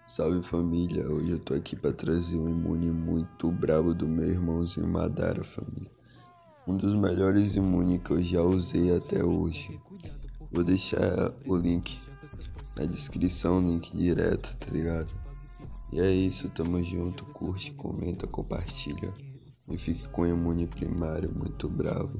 Salve família, hoje eu tô aqui pra trazer um imune muito brabo do meu irmãozinho Madara, família. Um dos melhores imune que eu já usei até hoje. Vou deixar o link na descrição, link direto, tá ligado? E é isso, tamo junto, curte, comenta, compartilha. E fique com o imune primário muito bravo.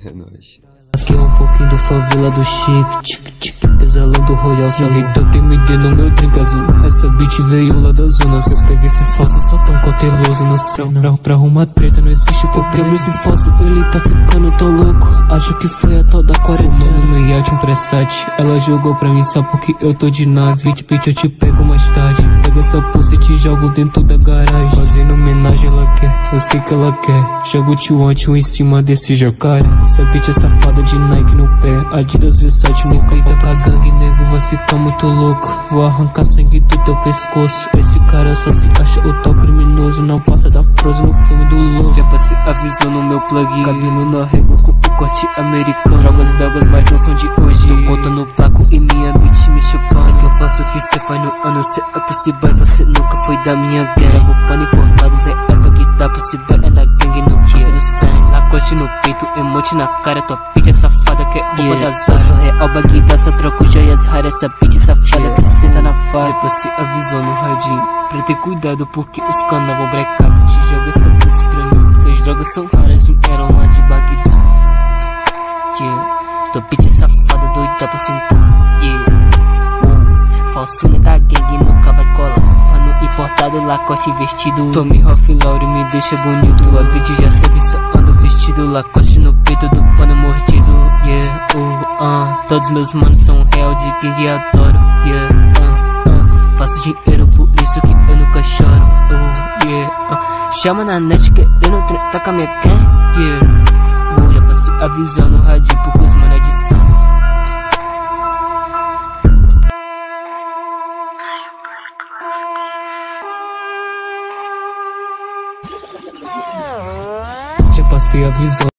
É nóis. Aqui é um pouquinho do favela do Chique, exalando o Royal Salão. Então tem MD no meu drink azul. Essa beat veio lá da zona. Se eu peguei esses falsos, só tão cauteloso na cena. Pra arrumar treta não existe porque eu quebro esse falso, ele tá ficando tão louco. Acho que foi a tal da quarentena. No iate um pré-7, ela jogou pra mim só porque eu tô de nave. Bitch, eu te pego mais tarde. Pega essa pulsa e te jogo dentro da garagem. Fazendo homenagem ela quer, eu sei que ela quer. Jogo o tio em cima desse jacaré. Essa bitch é safada de Nike no pé, Adidas Versace no peito. Com a gangue, nego vai ficar muito louco. Vou arrancar sangue do teu pescoço. Esse cara só se acha o tal criminoso. Não passa da Frozen no filme do louco. Já passei avisou no meu plug, cabelo na régua com o corte americano. Drogas belgas, mas não são de hoje. Tô contando no placo e minha bitch me chupando. Que eu faço o que cê faz no ano. Cê é possível, você nunca foi da minha gang. Trago pano importado, Zé é pra que dá possível. É da gangue no dia do sangue. Lacoste no peito, emote na cara. Tua bitch é safada que é roupa das asas. Sou real, bagida, só troco joias raras. Essa bitch safada que senta na farra. Depois se avisou no radinho pra ter cuidado porque os canas vão brecar. Bitch, joga essa pussy pra mim. Essas drogas são raras, vieram lá de Bagdá. Tua bitch é safada, doida pra sentar. Falsinha da gangue nunca vai colar. Pano importado, Lacoste vestido. Tommy Hofflauer me deixa bonito. Tua bitch já sabe, só ando vestido. Lacoste no peito do pano mordido. Todos meus manos são real de gangue, adoro. Faço dinheiro, por isso que eu nunca choro. Chama na net querendo tretar com a minha gang. Já passei avisando o radinho porque os manos é de sangue. Já passei avisando.